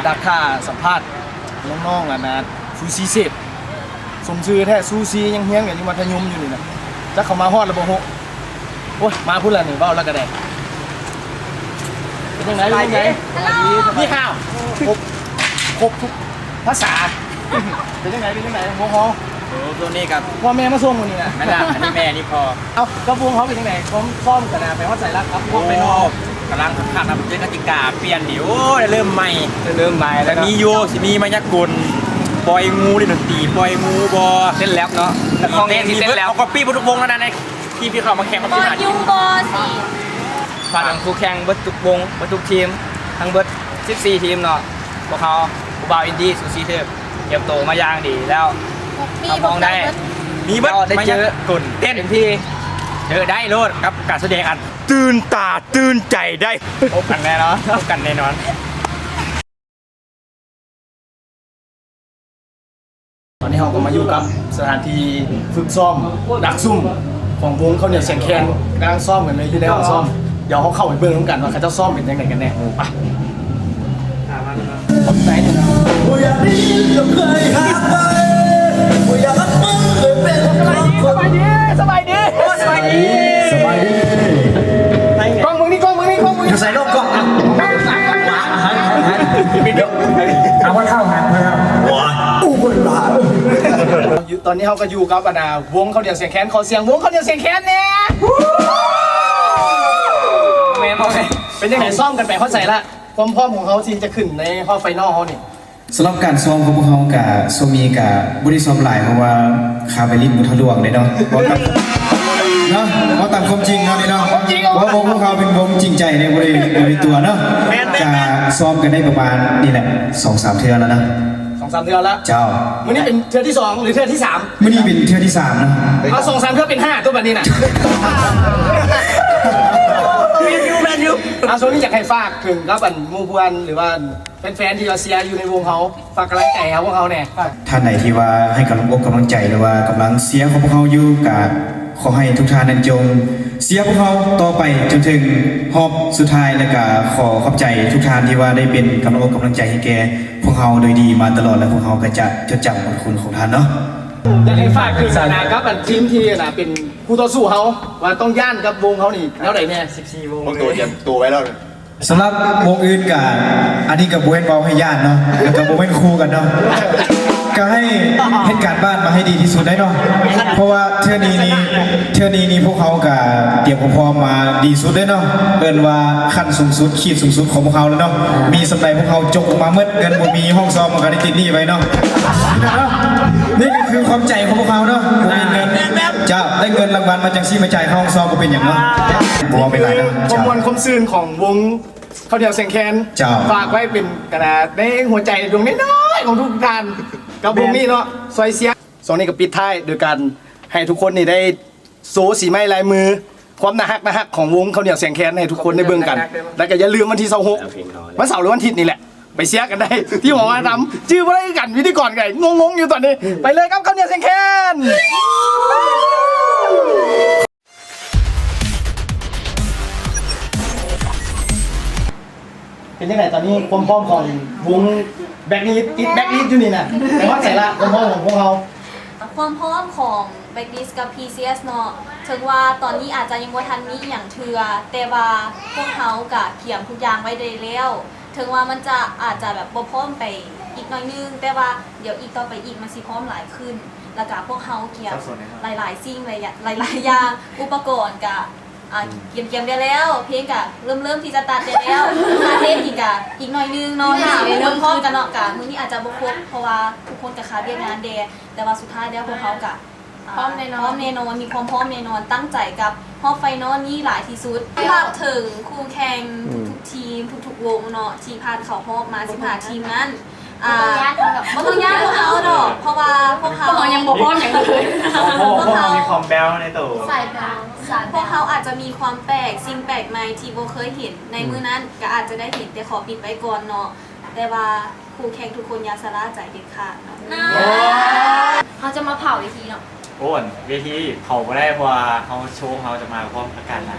มาดักท่าสัมภาษณ์น้องๆนะซูซีเซฟสมชื่อแท้ซูซียังเฮี้ยงอย่างที่มัธยมอยู่นี่นะจะเข้ามาฮอดระบบหกโอ้ยมาพูดแล้วนี่เบ้าแล้วก็ได้เป็นยังไงเป็นยังไงนี่ข้าวครบทุกภาษาเป็นยังไงวงเขาโอ้ตัวนี้กับพ่อแม่มาส่งวันนี้นะไม่ละอันนี้แม่นี่พอเอาก็วงเขาเป็นยังไงพร้อมกันนะไปฮอดใส่รักครับพวกไปนอกกำลังขัดทำเรื่องกติกาเปลี่ยนดิโอ้เริ่มใหม่แล้วมีโยสิมีมายากลปล่อยงูดิดนตรีปล่อยงูบอเต้นแล้วเนาะเต้นมีเต้นแล้วก็ปี้ทุกวงแล้วนะในพี่เขามาแข่งกับพี่หายุ่งบอสิผ่านคู่แข่งเบิร์ดทุกวงเบิร์ดทุกทีมทั้งเบิร์ด14ทีมเนาะพวกเขาบูบาวอินดี้ซูซีเทพเตรียมตัวมาอย่างดีแล้วเรามองได้มีเบิร์ดได้เจอกลุ่นเต้นพี่เจอได้โลดครับการแสดงอันตื่นตาตื่นใจได้พบกันแน่นอนตอนนี้เราก็มาอยู่กับสถานที่ฝึกซ้อมดักซุ่มของวงเขาเนี่ยเสียงแคนกำลังซ้อมกันเลยอยู่ในห้องซ้อมเดี๋ยวเขาเข้าไปเบิ่งกันว่าเขาจะซ้อมเป็นยังไงกันแน่ไปไหนเนี่ยกูอยากได้ยินก็เคยหาไปกูอยากรักมึงเคยเป็นสบายดีกล้องมึงนี่อยู่ใส่ร่มก่อนปิดเดี๋ยวเอาว่าเข้าหันนะครับอู้คนบ้าตอนนี้เขาก็อยู่กับวงเขาเดียวเสียงแคนขอเสียงวงเขาเดียวเสียงแคนเนี่ยแม่บอกเลยเป็นยังไงซ้อมกันไปเขาใส่ละความพร้อมของเขาที่จะขึ้นในห้องไฟนอลเขานี่สำหรับการซ้อมของพวกเขากับโซมีกับบริซ้อมหลายเพราะว่าคาไปลิ้นมุทะลวงเลยเนาะเพราะตามความจริงเนาะนี่เนาะเพราะวงพวกเขาเป็นวงจริงใจในบริตัวเนาะจะซ้อมกันได้ประมาณนี่แหละ2-3 เทื่อแล้วนะ2-3 เทื่อแล้วเจ้ามื้อนี้เป็นเทื่อที่2หรือเทื่อที่3มื้อนี้เป็นเทื่อที่3นะเอา2-3 เทื่อเป็น5ตัวแบบนี้น่ะแมนยูเอาโซนี่อยากให้ฝากถึงกับมูพวนหรือว่าแฟนๆที่รัสเซียอยู่ในวงเขาฝากกำลังใจเขาพวกเขาเนี่ยท่านไหนที่ว่าให้กำลังใจหรือว่ากำลังเสียของพวกเขาอยู่กับขอให้ทุกท่านนั้นจงเสียพวกเขาต่อไปจนถึงฮอบสุดท้ายแล้วก็ขอขอบใจทุกท่านที่ว่าได้เป็นกำลังใจให้แกพวกเขาโดยดีมาตลอดและพวกเขาก็จะจดจำบุญคุณของท่านเนาะอยากให้ฝากถึงนะครับทีมที่เป็นผู้ต่อสู้เขาว่าต้องย่านกับวงเขานี่แล้วไหนเนี่ย14 วงตัวเตรียมตัวไว้แล้วสำหรับวงอื่นกับอันนี้กับโบเวนเบาให้ญาติเนาะกับโบเวนคู่กันเนาะก็ให้เหตุการณ์บ้านมาให้ดีที่สุดได้เนาะเพราะว่าเทื่อนี้พวกเขากับเตรียมพร้อมมาดีสุดได้เนาะเกินว่าขั้นสูงสุดขีดสูงสุดของพวกเขาแล้วเนาะมีสำหรับพวกเขาจกออกมาเมื่อเงินบ่มีห้องซ้อมมันก็ได้ติดหนี้ไว้เนาะนี่คือความใจของพวกเขาเนาะมีเงินจะได้เงินรางวัลมาจากซี่มาจ่ายห้องซ้อมก็เป็นอย่างเนาะบัวเป็นไรนะความมวลความซื่นของวงเขาเดียวเสียงแคนฝากไว้เป็นกระดาษในหัวใจดวงน้อยๆของทุกท่านกับวงนี้เนาะซอยเสียสองนี้กับปิดท้ายโดยการให้ทุกคนนี่ได้โซสีไม้ลายมือความน่าฮักของวงเขาเดียวเสียงแคนให้ทุกคนได้เบิ่งกันแล้วก็อย่าลืมวันที่26วันเสาร์หรือวันอาทิตย์นี่แหละไปเสียกันได้ที่บอกว่าทำชื่อว่าอะไรกันวิธีก่อนไงงงอยู่ตอนนี้ไปเลยครับเขาเดียวเสียงแคนเป็นยังไงตอนนี้ความพร้อมของวงแบ็คลีดติดแบ็คลีดอยู่นี่นะแต่ว่าใส่ละความพร้อมของพวกเราความพร้อมของแบ็คลิสต์กับ PCS เนาะถึงว่าตอนนี้อาจจะยังบ่ทันมีอย่างเทื่อแต่ว่าพวกเขาก็เขียมทุกอย่างไว้ได้แล้วถึงว่ามันจะอาจจะแบบบ่พร้อมไปอีกหน่อยนึงแต่ว่าเดี๋ยวอีกต่อไปอีกมันสิพร้อมหลายขึ้นแล้วก็พวกเขาเขียมหลายๆสิ่งหลายๆอย่างอุปกรณ์ก็เกี่ยมได้แล้วเพลงกับเริ่มที่จะตัดได้แล้วเพลงอีกหน่อยนึงเนาะเริ่มพร้อมกันเนาะกะมื้อนี้อาจจะบ่ครบเพราะว่าทุกคนกับคาเรียนงานเดย์แต่ว่าสุดท้ายแล้วพวกเขากับพร้อมแน่นอนมีความพร้อมแน่นอนตั้งใจกับฮอบไฟนอลนี้หลายที่สุดฝากถึงคู่แข่งทุกทีมทุกวงเนาะที่ผ่านเข้ารอบมา15 ทีมนั้นบ่ต้องยากพวกเขาดอกเพราะว่าพวกเขายังบ่พร้อมอย่างเลยพวกเขามีความแบลในตัวใส่แบลพวกเขาอาจจะมีความแปลกสิ่งแปลกใหม่ที่โบเคยเห็นในมื้อนั้นก็อาจจะได้เห็นแต่ขอปิดไว้ก่อนเนาะแต่ว่าคู่แข่งทุกคนอย่าสละใจเด็ดขาดเนาะเขาจะมาเผาเวทีเนาะโอ้เวทีเผาไม่ได้เพราะว่าเขาโชว์เขาจะมาพร้อมประกาศนะ